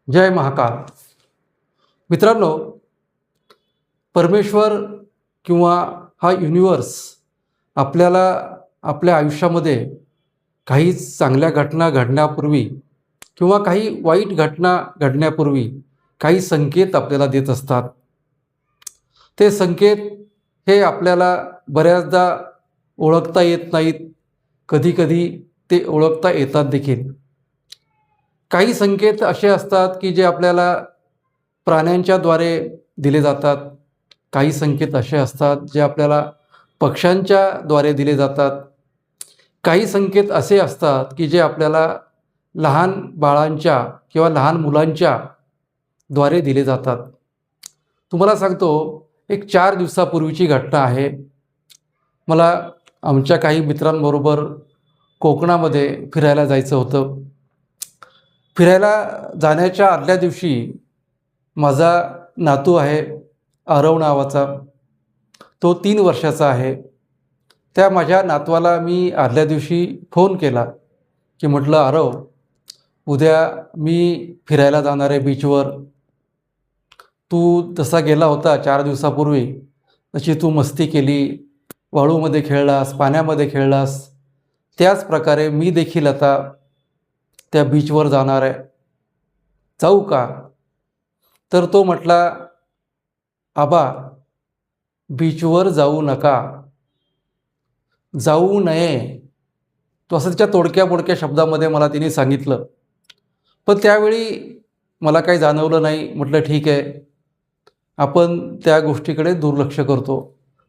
जय महाकाल. मित्रांनो, परमेश्वर किंवा हा युनिवर्स आपल्याला आपल्या आयुष्यामध्ये काही चांगल्या घटना घडण्यापूर्वी किंवा काही वाईट घटना घडण्यापूर्वी काही संकेत आपल्याला देत असतात. ते संकेत हे आपल्याला बऱ्याचदा ओळखता येत नाहीत, कधीकधी ते ओळखता येतात देखील. काही संकेत असे असतात की जे आपल्याला प्राण्यांच्या द्वारे दिले जातात. काही संकेत असे असतात जे आपल्याला पक्ष्यांच्या द्वारे दिले जातात. काही संकेत असे असतात की जे आपल्याला लहान बाळांच्या किंवा लहान मुलांच्या द्वारे दिले जातात. तुम्हाला सांगतो, एक 4 दिवसापूर्वीची घटना आहे. मला आमच्या काही मित्रांबरोबर कोकणामध्ये फिरायला जायचं होतं. फिरायला जाण्याच्या आदल्या दिवशी माझा नातू आहे आरव नावाचा. तो 3 वर्षाचा आहे. त्या माझ्या नातवाला मी आदल्या दिवशी फोन केला की म्हटलं, आरव, उद्या मी फिरायला जाणार आहे बीचवर. तू तसा गेला होता 4 दिवसापूर्वी, तशी तू मस्ती केली, वाळूमध्ये खेळलास, पाण्यामध्ये खेळलास, त्याच प्रकारे मी देखील आता त्या बीचवर जाणार आहे, जाऊ का? तर तो म्हटला, आबा, बीचवर जाऊ नका, जाऊ नये. तो असं त्याच्या तोडक्या मोडक्या शब्दामध्ये मला तिने सांगितलं. पण त्यावेळी मला काही जाणवलं नाही. म्हटलं ठीक आहे, आपण त्या गोष्टीकडे दुर्लक्ष करतो.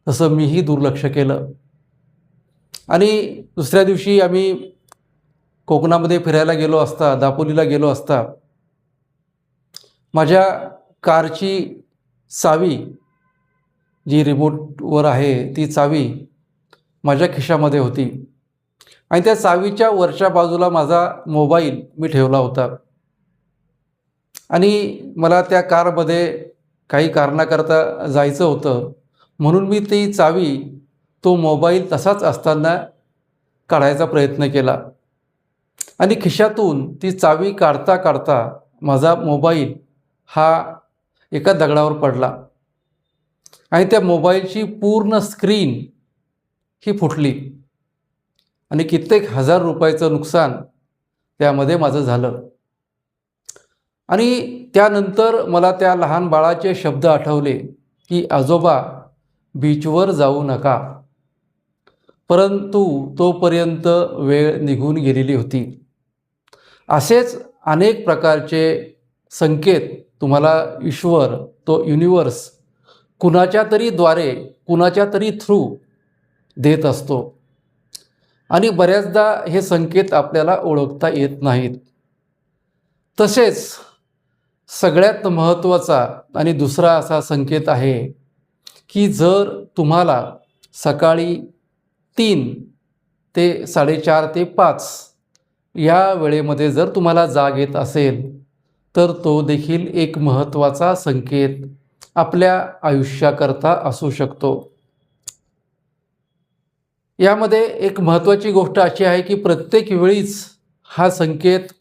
तसं मीही दुर्लक्ष केलं. आणि दुसऱ्या दिवशी आम्ही कोकणामध्ये फिरायला गेलो असता, दापोलीला गेलो असता, माझ्या कारची चावी जी रिमोटवर आहे ती चावी माझ्या खिशामध्ये होती आणि त्या चावीच्या वरच्या बाजूला माझा मोबाईल मी ठेवला होता. आणि मला त्या कारमध्ये काही कारणाकरता जायचं होतं, म्हणून मी ती चावी, तो मोबाईल तसाच असताना काढायचा प्रयत्न केला आणि खिशातून ती चावी काढता काढता माझा मोबाईल हा एका दगडावर पडला आणि त्या मोबाईलची पूर्ण स्क्रीन ही फुटली आणि कित्येक हजार रुपयाचं नुकसान त्यामध्ये माझं झालं. आणि त्यानंतर मला त्या लहान बाळाचे शब्द आठवले की आजोबा, बीचवर जाऊ नका. परंतु तोपर्यंत वेळ निघून गेलेली होती. असेच अनेक प्रकारचे संकेत तुम्हाला ईश्वर, तो युनिवर्स, कुणाच्या तरी द्वारे, कुणाच्या तरी थ्रू देत असतो. आणि बऱ्याचदा हे संकेत आपल्याला ओळखता येत नाहीत. तसेच सगळ्यात महत्त्वाचा आणि दुसरा असा संकेत आहे की जर तुम्हाला सकाळी 3 ते 4:30 ते 5 या वेळेमध्ये जर तुम्हाला जाग येत असेल, तर तो देखील एक महत्त्वाचा संकेत आपल्या आयुष्याकरता असू शकतो. यामध्ये एक महत्त्वाची गोष्ट अशी आहे की प्रत्येक वेळीच हा संकेत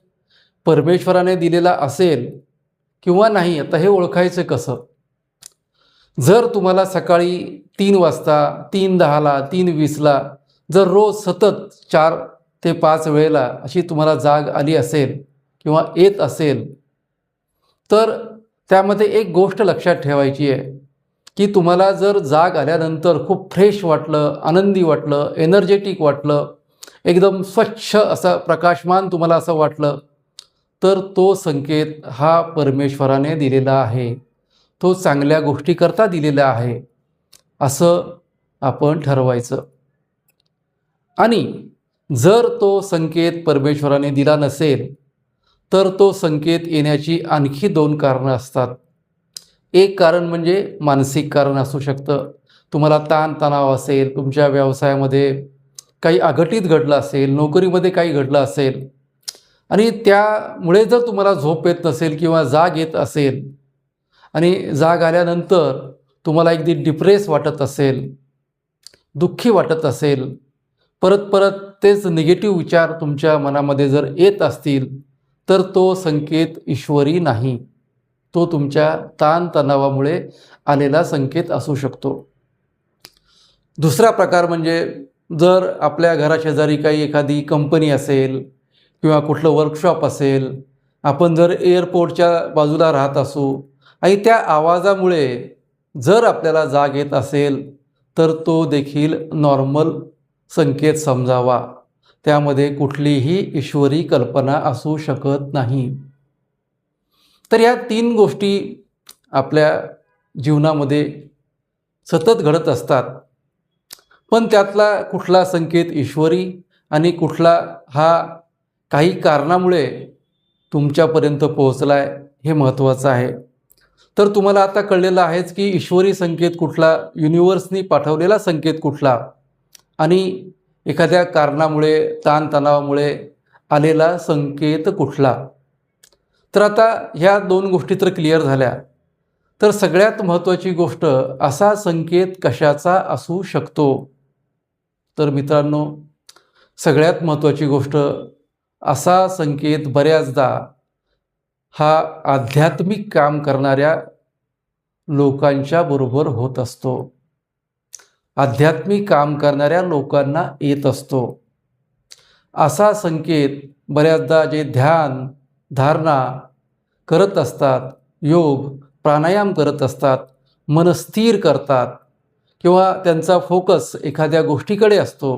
परमेश्वराने दिलेला असेल किंवा नाही, आता हे ओळखायचं कसं? जर तुम्हाला सकाळी 3 वाजता, 3:10ला, 3:20ला जर रोज सतत 4 ते 5 वेळेला अशी तुम्हाला जाग आली असेल किंवा येत असेल, तर त्यामध्ये एक गोष्ट लक्षात ठेवायची आहे की तुम्हाला जर जाग आल्यानंतर खूप फ्रेश वाटलं, आनंदी वाटलं, एनर्जेटिक वाटलं, एकदम स्वच्छ असं प्रकाशमान तुम्हाला असं वाटलं, तर तो संकेत हा परमेश्वराने दिलेला आहे, तो चांगल्या गोष्टीकरता दिलेला आहे, असं आपण ठरवायचं. आणि जर तो संकेत परमेश्वराने दिला नसेल, तर तो संकेत येण्याची आणखी 2 कारणं असतात. एक कारण म्हणजे मानसिक कारण असू शकतं. तुम्हाला ताणतणाव असेल, तुमच्या व्यवसायामध्ये काही अघटित घडलं असेल, नोकरीमध्ये काही घडलं असेल आणि त्यामुळे जर तुम्हाला झोप येत नसेल किंवा जाग येत असेल आणि जाग आल्यानंतर तुम्हाला अगदी डिप्रेस वाटत असेल, दुःखी वाटत असेल, परत परत तेच निगेटिव्ह विचार तुमच्या मनामध्ये जर येत असतील, तर तो संकेत ईश्वरी नाही, तो तुमच्या ताणतणावामुळे आलेला संकेत असू शकतो. दुसरा प्रकार म्हणजे जर आपल्या घराशेजारी काही एखादी कंपनी असेल किंवा कुठलं वर्कशॉप असेल, आपण जर एअरपोर्टच्या बाजूला राहत असू आणि त्या आवाजामुळे जर आपल्याला जाग येत असेल, तर तो देखील नॉर्मल संकेत समजावा. त्यामध्ये कुठलीही ईश्वरी कल्पना असू शकत नाही. तर या 3 गोष्टी आपल्या जीवनामध्ये सतत घडत असतात. पण त्यातला कुठला संकेत ईश्वरी आणि कुठला हा काही कारणामुळे तुमच्यापर्यंत पोहोचला आहे, हे महत्त्वाचं आहे. तर तुम्हाला आता कळलेलं आहेच की ईश्वरी संकेत कुठला, युनिव्हर्सनी पाठवलेला संकेत कुठला आणि एखाद्या कारणामुळे, ताणतणावामुळे आलेला संकेत कुठला. तर आता ह्या 2 गोष्टी तर क्लिअर झाल्या. तर सगळ्यात महत्त्वाची गोष्ट, असा संकेत कशाचा असू शकतो. तर मित्रांनो, सगळ्यात महत्त्वाची गोष्ट, असा संकेत बऱ्याचदा हा आध्यात्मिक काम करणाऱ्या लोकांच्या बरोबर होत असतो. आध्यात्मिक काम करणाऱ्या लोकांना येत असतो. असा संकेत बऱ्याचदा जे ध्यान, धारणा करत असतात, योग, प्राणायाम करत असतात, मन स्थिर करतात किंवा त्यांचा फोकस एखाद्या गोष्टीकडे असतो,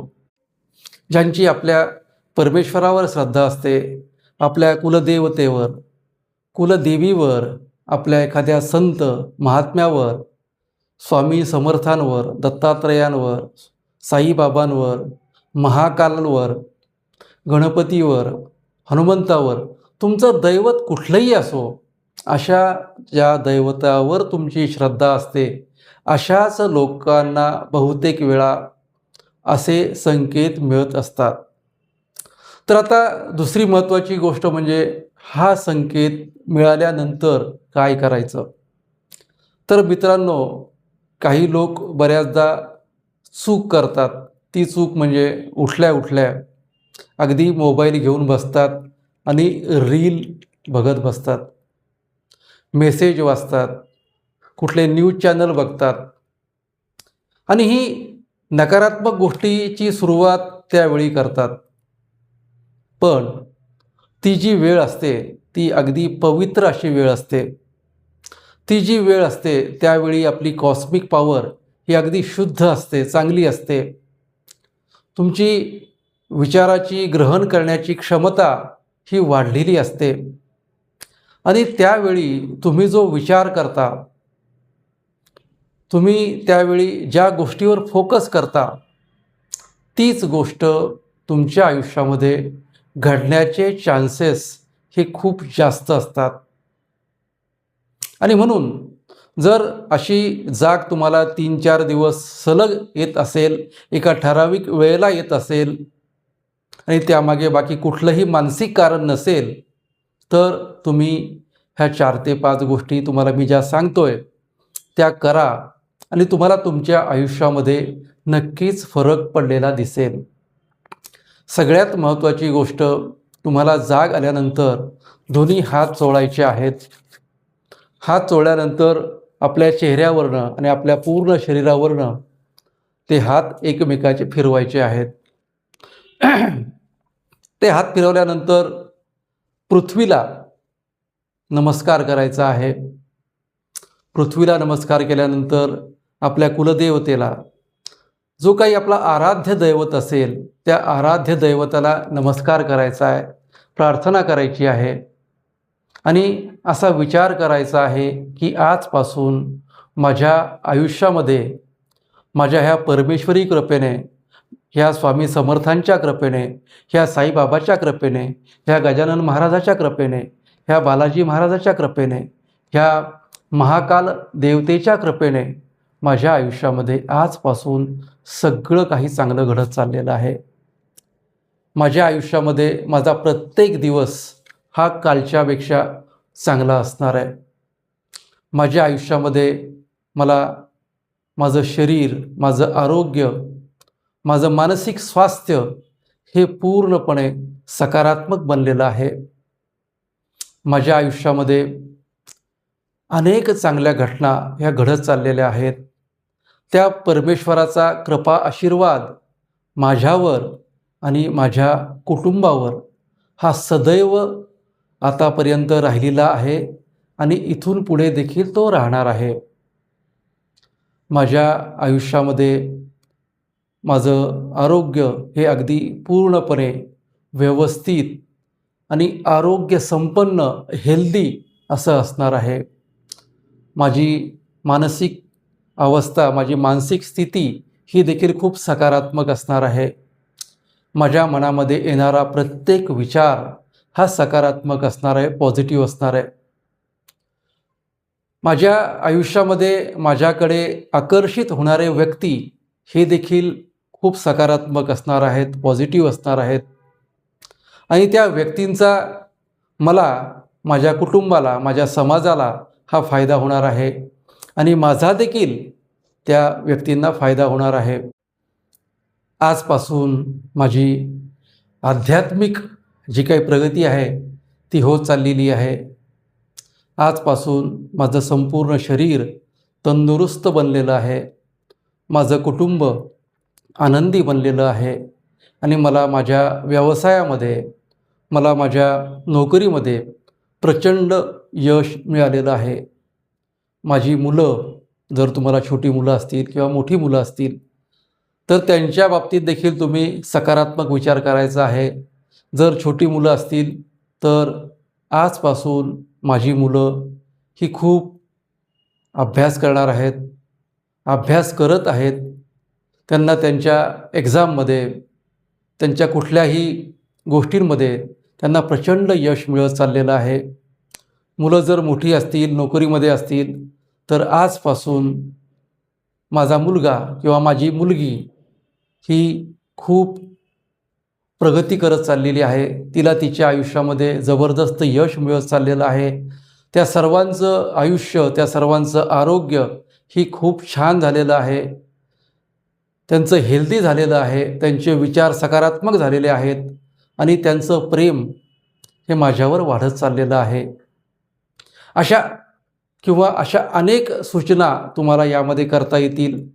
ज्यांची आपल्या परमेश्वरावर श्रद्धा असते, आपल्या कुलदेवतेवर, कुलदेवीवर, आपल्या एखाद्या संत महात्म्यावर, स्वामी समर्थांवर, दत्तात्रयांवर, साईबाबांवर, महाकालांवर, गणपतीवर, हनुमंतावर, तुमचं दैवत कुठलंही असो, अशा ज्या दैवतावर तुमची श्रद्धा असते, अशाच लोकांना बहुतेक वेळा असे संकेत मिळत असतात. तर आता दुसरी महत्त्वाची गोष्ट म्हणजे हा संकेत मिळाल्यानंतर काय करायचं. तर मित्रांनो, काही लोक बऱ्याचदा चूक करतात. ती चूक म्हणजे उठल्या उठल्या अगदी मोबाईल घेऊन बसतात आणि रील बघत बसतात, मेसेज वाचतात, कुठले न्यूज चॅनल बघतात आणि ही नकारात्मक गोष्टीची सुरुवात त्यावेळी करतात. पण ती जी वेळ असते ती अगदी पवित्र अशी वेळ असते. ती जी वेळ असते त्यावेळी आपली कॉस्मिक पॉवर ही अगदी शुद्ध असते, चांगली असते. तुमची विचाराची ग्रहण करण्याची क्षमता ही वाढलेली असते आणि त्यावेळी तुम्ही जो विचार करता, तुम्ही त्यावेळी ज्या गोष्टीवर फोकस करता, तीच गोष्ट तुमच्या आयुष्यामध्ये घडण्याचे चान्सेस हे खूप जास्त असतात. आणि म्हणून जर अशी जाग तुम्हाला 3-4 दिवस सलग येत असेल, एका ठराविक वेळेला येत असेल आणि त्यामागे बाकी कुठलंही मानसिक कारण नसेल, तर तुम्ही ह्या 4 ते 5 गोष्टी तुम्हाला मी ज्या सांगतोय त्या करा आणि तुम्हाला तुमच्या आयुष्यामध्ये नक्कीच फरक पडलेला दिसेल. सगळ्यात महत्त्वाची गोष्ट, तुम्हाला जाग आल्यानंतर दोन्ही हात चोळायचे आहेत. हात चोळल्यानंतर आपल्या चेहऱ्यावरनं आणि आपल्या पूर्ण शरीरावरनं ते हात एकमेकाचे फिरवायचे आहेत. ते हात फिरवल्यानंतर पृथ्वीला नमस्कार करायचा आहे. पृथ्वीला नमस्कार केल्यानंतर आपल्या कुलदेवतेला, जो काही आपला आराध्य दैवत असेल, त्या आराध्य दैवताला नमस्कार करायचा आहे, प्रार्थना करायची आहे आणि असा विचार करायचा आहे की आजपासून माझ्या आयुष्यामध्ये माझ्या ह्या परमेश्वरी कृपेने, ह्या स्वामी समर्थांच्या कृपेने, ह्या साईबाबाच्या कृपेने, ह्या गजानन महाराजाच्या कृपेने, ह्या बालाजी महाराजाच्या कृपेने, ह्या महाकाल देवतेच्या कृपेने माझ्या आयुष्यामध्ये आजपासून सगळं काही चांगलं घडत चाललेलं आहे. माझ्या आयुष्यामध्ये माझा प्रत्येक दिवस हा कालच्यापेक्षा चांगला असणार आहे. माझ्या आयुष्यामध्ये मला माझं शरीर, माझं आरोग्य, माझं मानसिक स्वास्थ्य हे पूर्णपणे सकारात्मक बनलेलं आहे. माझ्या आयुष्यामध्ये अनेक चांगल्या घटना ह्या घडत चाललेल्या आहेत. त्या परमेश्वराचा कृपा आशीर्वाद माझ्यावर आणि माझ्या कुटुंबावर हा सदैव आतापर्यंत राहिलेला आहे आणि इथून पुढे देखील तो राहणार आहे. माझ्या आयुष्यामध्ये माझं आरोग्य हे अगदी पूर्णपणे व्यवस्थित आणि आरोग्य संपन्न हेल्दी असं असणार आहे. माझी मानसिक अवस्था, माझी मानसिक स्थिती ही देखील खूप सकारात्मक असणार आहे. माझ्या मनामध्ये येणारा प्रत्येक विचार हा सकारात्मक असणार आहे, पॉझिटिव्ह असणार आहे. माझ्या आयुष्यामध्ये माझ्याकडे आकर्षित होणारे व्यक्ती हे देखील खूप सकारात्मक असणार आहेत, पॉझिटिव्ह असणार आहेत. आणि त्या व्यक्तींचा मला, माझ्या कुटुंबाला, माझ्या समाजाला हा फायदा होणार आहे आणि माझा देखील त्या व्यक्तींना फायदा होणार आहे. आजपासून माझी आध्यात्मिक जी काही प्रगती आहे ती होत चाललेली आहे. आजपासून माझं संपूर्ण शरीर तंदुरुस्त बनलेलं आहे. माझं कुटुंब आनंदी बनलेलं आहे आणि मला माझ्या व्यवसायामध्ये, मला माझ्या नोकरीमध्ये प्रचंड यश मिळालेलं आहे. माझी मुलं, जर तुम्हाला छोटी मुलं असतील किंवा मोठी मुलं असतील तर त्यांच्या बाबतीत देखील तुम्ही सकारात्मक विचार करायचा आहे. जर छोटी मुलं असतील तर आजपासून माझी मुलं ही खूप अभ्यास करणार आहेत, अभ्यास करत आहेत. त्यांना त्यांच्या एक्झाममध्ये, त्यांच्या कुठल्याही गोष्टींमध्ये त्यांना प्रचंड यश मिळत चाललेलं आहे. मुलं जर मोठी असतील, नोकरीमध्ये असतील तर आजपासून माझा मुलगा किंवा माझी मुलगी ही खूप प्रगती करत चाललेली आहे. तिला तिच्या आयुष्यामध्ये जबरदस्त यश मिळत चाललेलं आहे. त्या सर्वांचं आयुष्य, त्या सर्वांचं आरोग्य ही खूप छान झालेलं आहे. त्यांचं हेल्दी झालेलं आहे, त्यांचे विचार सकारात्मक झालेले आहेत आणि त्यांचं प्रेम हे माझ्यावर वाढत चाललेलं आहे. अशा अनेक सूचना तुम्हाला यामध्ये करता येतील.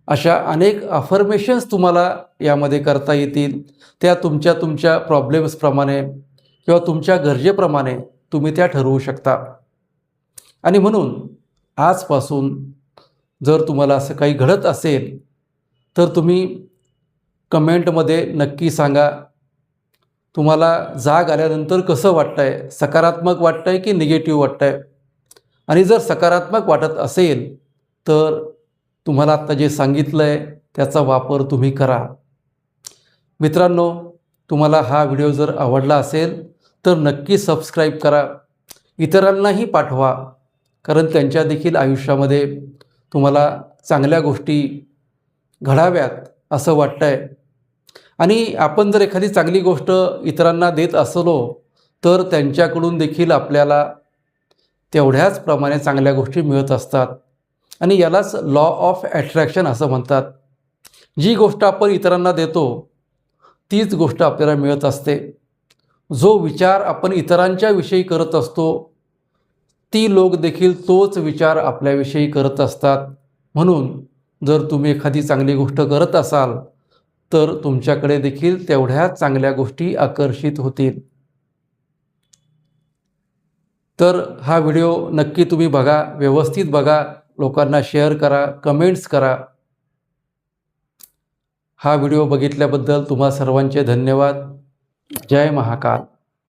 अशा अनेक अफर्मेशन्स तुम्हाला यामध्ये करता येतील. त्या तुमच्या प्रॉब्लेम्सप्रमाणे किंवा तुमच्या गरजेप्रमाणे तुम्ही त्या ठरवू शकता. आणि म्हणून आजपासून जर तुम्हाला असं काही घडत असेल तर तुम्ही कमेंटमध्ये नक्की सांगा. तुम्हाला जाग आल्यानंतर कसं वाटतं आहे? सकारात्मक वाटतं आहे की निगेटिव्ह वाटतं आहे? आणि जर सकारात्मक वाटत असेल तर तुम्हाला आत्ता जे सांगितलं आहे त्याचा वापर तुम्ही करा. मित्रांनो, तुम्हाला हा व्हिडिओ जर आवडला असेल तर नक्की सबस्क्राईब करा, इतरांनाही पाठवा, कारण त्यांच्या देखील आयुष्यामध्ये तुम्हाला चांगल्या गोष्टी घडाव्यात असं वाटतं आहे. आणि आपण जर एखादी चांगली गोष्ट इतरांना देत असलो तर त्यांच्याकडून देखील आपल्याला तेवढ्याच प्रमाणे चांगल्या गोष्टी मिळत असतात. आणि यालाच लॉ ऑफ अट्रॅक्शन असं म्हणतात. जी गोष्ट आपण इतरांना देतो तीच गोष्ट आपल्याला मिळत असते. जो विचार आपण इतरांच्या विषयी करत असतो ती लोक देखील तोच विचार आपल्याविषयी करत असतात. म्हणून जर तुम्ही एखादी चांगली गोष्ट करत असाल तर तुमच्याकडे देखील तेवढ्याच चांगल्या गोष्टी आकर्षित होतील. तर हा व्हिडिओ नक्की तुम्ही बघा, व्यवस्थित बघा, लोकांना शेअर करा, कमेंट्स करा. हा व्हिडिओ बघितल्याबद्दल तुम्हा सर्वांचे धन्यवाद. जय महाकाल.